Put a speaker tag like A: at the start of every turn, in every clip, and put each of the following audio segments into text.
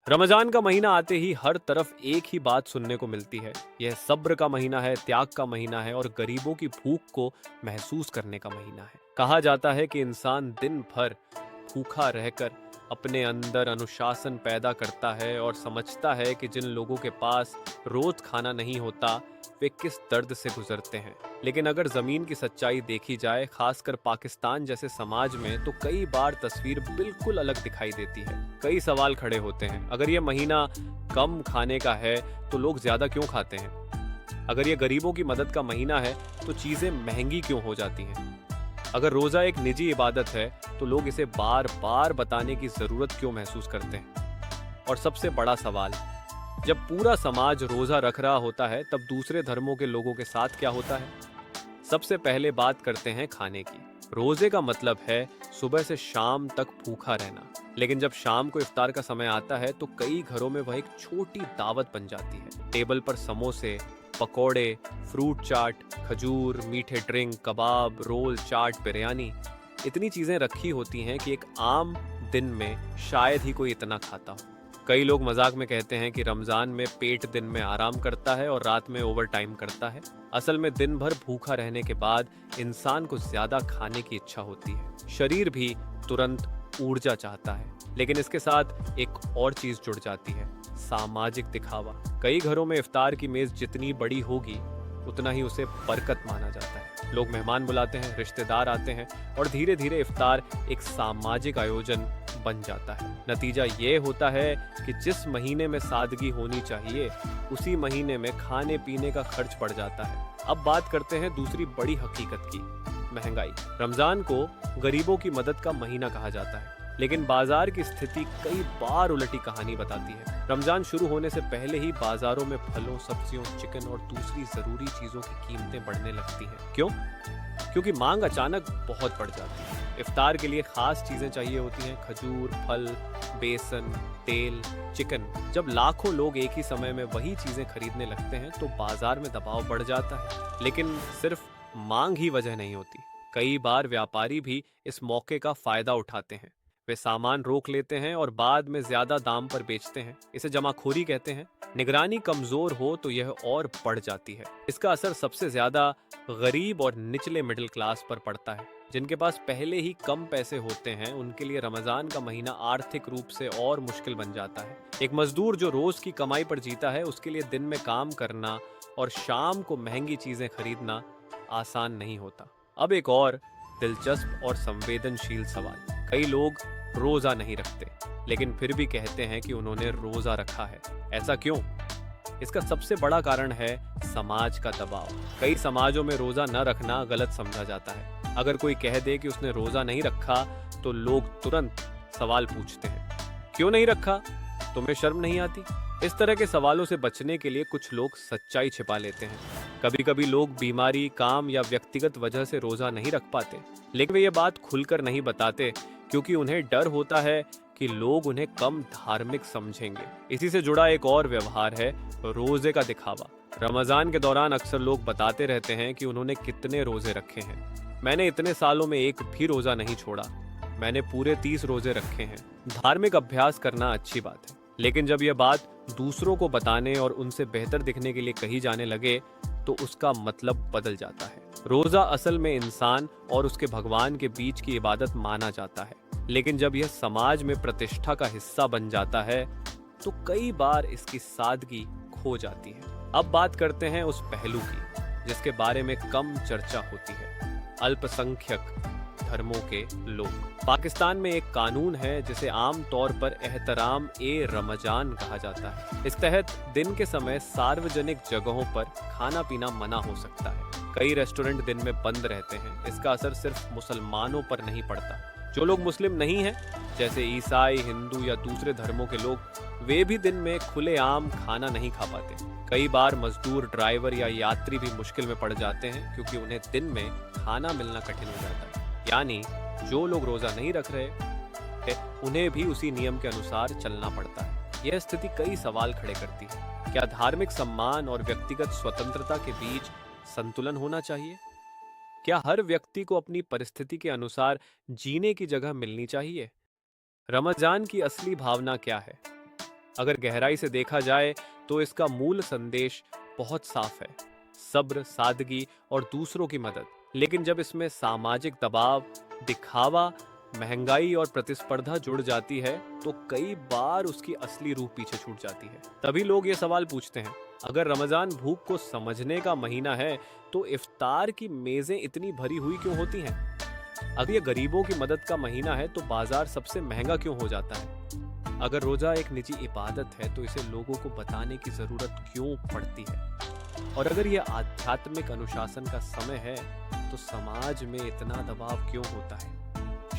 A: रमजान का महीना आते ही हर तरफ एक ही बात सुनने को मिलती है। यह सब्र का महीना है, त्याग का महीना है और गरीबों की भूख को महसूस करने का महीना है। कहा जाता है कि इंसान दिन भर भूखा रहकर अपने अंदर अनुशासन पैदा करता है और समझता है कि जिन लोगों के पास रोज खाना नहीं होता वे किस दर्द से गुजरते हैं। लेकिन अगर जमीन की सच्चाई देखी जाए, खासकर पाकिस्तान जैसे समाज में, तो कई बार तस्वीर बिल्कुल अलग दिखाई देती है। कई सवाल खड़े होते हैं। अगर ये महीना कम खाने का है तो लोग ज्यादा क्यों खाते हैं? अगर ये गरीबों की मदद का महीना है तो चीजें महंगी क्यों हो जाती हैं? अगर रोजा एक निजी इबादत है तो लोग इसे बार बार बताने की जरूरत क्यों महसूस करते हैं? और सबसे बड़ा सवाल, जब पूरा समाज रोजा रख रहा होता है तब दूसरे धर्मों के लोगों के साथ क्या होता है? सबसे पहले बात करते हैं खाने की। रोजे का मतलब है सुबह से शाम तक भूखा रहना। लेकिन जब शाम को इफ्तार का समय आता है तो कई घरों में वह एक छोटी दावत बन जाती है। टेबल पर समोसे, पकोड़े, फ्रूट चाट, खजूर, मीठे ड्रिंक, कबाब, रोल, चाट, बिरयानी, इतनी चीजें रखी होती हैं कि एक आम दिन में शायद ही कोई इतना खाता हो। कई लोग मजाक में कहते हैं कि रमजान में पेट दिन में आराम करता है और रात में ओवर टाइम करता है। असल में दिन भर भूखा रहने के बाद इंसान को ज्यादा खाने की इच्छा होती है। शरीर भी तुरंत ऊर्जा चाहता है। लेकिन इसके साथ एक और चीज जुड़ जाती है, सामाजिक दिखावा। कई घरों में इफ्तार की मेज जितनी बड़ी होगी उतना ही उसे बरकत माना जाता है। लोग मेहमान बुलाते हैं, रिश्तेदार आते हैं और धीरे धीरे इफ्तार एक सामाजिक आयोजन बन जाता है। नतीजा ये होता है कि जिस महीने में सादगी होनी चाहिए उसी महीने में खाने पीने का खर्च बढ़ जाता है। अब बात करते हैं दूसरी बड़ी हकीकत की, महंगाई। रमजान को गरीबों की मदद का महीना कहा जाता है, लेकिन बाजार की स्थिति कई बार उलटी कहानी बताती है। रमजान शुरू होने से पहले ही बाजारों में फलों, सब्जियों, चिकन और दूसरी जरूरी चीजों की कीमतें बढ़ने लगती हैं। क्यों? क्योंकि मांग अचानक बहुत बढ़ जाती है। इफ्तार के लिए खास चीजें चाहिए होती हैं, खजूर, फल, बेसन, तेल, चिकन। जब लाखों लोग एक ही समय में वही चीजें खरीदने लगते हैं तो बाजार में दबाव बढ़ जाता है। लेकिन सिर्फ मांग ही वजह नहीं होती। कई बार व्यापारी भी इस मौके का फायदा उठाते हैं। वे सामान रोक लेते हैं और बाद में ज्यादा दाम पर बेचते हैं। इसे जमाखोरी कहते हैं। निगरानी कमजोर हो तो यह और बढ़ जाती है। इसका असर सबसे ज्यादा गरीब और निचले मिडिल क्लास पर पड़ता है। जिनके पास पहले ही कम पैसे होते हैं उनके लिए रमजान का महीना आर्थिक रूप से और मुश्किल बन जाता है। एक मजदूर जो रोज की कमाई पर जीता है उसके लिए दिन में काम करना और शाम को महंगी चीजें खरीदना आसान नहीं होता। अब एक और दिलचस्प और संवेदनशील सवाल, कई लोग रोजा नहीं रखते लेकिन फिर भी कहते हैं कि उन्होंने रोजा रखा है। ऐसा क्यों? इसका सबसे बड़ा कारण है समाज का दबाव। कई समाजों में रोजा न रखना गलत समझा जाता है। अगर कोई कह दे कि उसने रोजा नहीं रखा तो लोग तुरंत सवाल पूछते हैं, क्यों नहीं रखा? तुम्हें शर्म नहीं आती? इस तरह के सवालों से बचने के लिए कुछ लोग सच्चाई छिपा लेते हैं। कभी कभी लोग बीमारी, काम या व्यक्तिगत वजह से रोजा नहीं रख पाते, लेकिन वे ये बात खुलकर नहीं बताते क्योंकि उन्हें डर होता है कि लोग उन्हें कम धार्मिक समझेंगे। इसी से जुड़ा एक और व्यवहार है रोजे का दिखावा। रमजान के दौरान अक्सर लोग बताते रहते हैं कि उन्होंने कितने रोजे रखे हैं। मैंने इतने सालों में एक भी रोजा नहीं छोड़ा, मैंने पूरे 30 रोजे रखे हैं। धार्मिक अभ्यास करना अच्छी बात है, लेकिन जब यह बात दूसरों को बताने और उनसे बेहतर दिखने के लिए कही जाने लगे तो उसका मतलब बदल जाता है। रोजा असल में इंसान और उसके भगवान के बीच की इबादत माना जाता है, लेकिन जब यह समाज में प्रतिष्ठा का हिस्सा बन जाता है तो कई बार इसकी सादगी खो जाती है। अब बात करते हैं उस पहलू की जिसके बारे में कम चर्चा होती है, अल्पसंख्यक धर्मों के लोग। पाकिस्तान में एक कानून है जिसे आम तौर पर एहतराम ए रमजान कहा जाता है। इस तहत दिन के समय सार्वजनिक जगहों पर खाना पीना मना हो सकता है। कई रेस्टोरेंट दिन में बंद रहते हैं। इसका असर सिर्फ मुसलमानों पर नहीं पड़ता। जो लोग मुस्लिम नहीं हैं, जैसे ईसाई, हिंदू या दूसरे धर्मों के लोग, वे भी दिन में खुलेआम खाना नहीं खा पाते। कई बार मजदूर, ड्राइवर या यात्री भी मुश्किल में पड़ जाते हैं क्योंकि उन्हें दिन में खाना मिलना कठिन हो जाता है। यानी जो लोग रोजा नहीं रख रहे उन्हें भी उसी नियम के अनुसार चलना पड़ता है। यह स्थिति कई सवाल खड़े करती है। क्या धार्मिक सम्मान और व्यक्तिगत स्वतंत्रता के बीच संतुलन होना चाहिए? क्या हर व्यक्ति को अपनी परिस्थिति के अनुसार जीने की जगह मिलनी चाहिए? रमजान की असली भावना क्या है? अगर गहराई से देखा जाए तो इसका मूल संदेश बहुत साफ है, सब्र, सादगी और दूसरों की मदद। लेकिन जब इसमें सामाजिक दबाव, दिखावा, महंगाई और प्रतिस्पर्धा जुड़ जाती है तो कई बार उसकी असली रूह पीछे छूट जाती है। तभी लोग ये सवाल पूछते हैं, अगर रमजान भूख को समझने का महीना है तो इफ्तार की मेजें इतनी भरी हुई क्यों होती हैं? अगर ये गरीबों की मदद का महीना है तो बाजार सबसे महंगा क्यों हो जाता है? अगर रोजा एक निजी इबादत है तो इसे लोगों को बताने की जरूरत क्यों पड़ती है? और अगर ये आध्यात्मिक अनुशासन का समय है तो समाज में इतना दबाव क्यों होता है?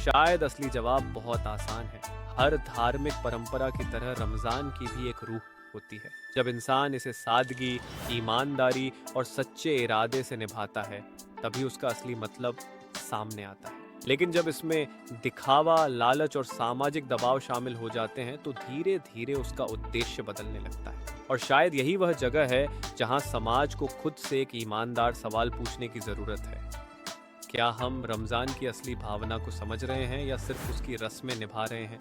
A: शायद असली जवाब बहुत आसान है। हर धार्मिक परंपरा की तरह रमजान की भी एक रूह होती है। जब इंसान इसे सादगी, ईमानदारी और सच्चे इरादे से निभाता है तभी उसका असली मतलब सामने आता है। लेकिन जब इसमें दिखावा, लालच और सामाजिक दबाव शामिल हो जाते हैं तो धीरे धीरे उसका उद्देश्य बदलने लगता है। और शायद यही वह जगह है जहां समाज को खुद से एक ईमानदार सवाल पूछने की जरूरत है, क्या हम रमजान की असली भावना को समझ रहे हैं या सिर्फ उसकी रस्में निभा रहे हैं?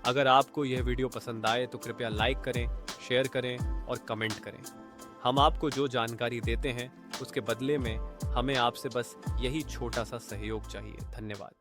A: अगर आपको यह वीडियो पसंद आए तो कृपया लाइक करें, शेयर करें और कमेंट करें। हम आपको जो जानकारी देते हैं उसके बदले में हमें आपसे बस यही छोटा सा सहयोग चाहिए। धन्यवाद।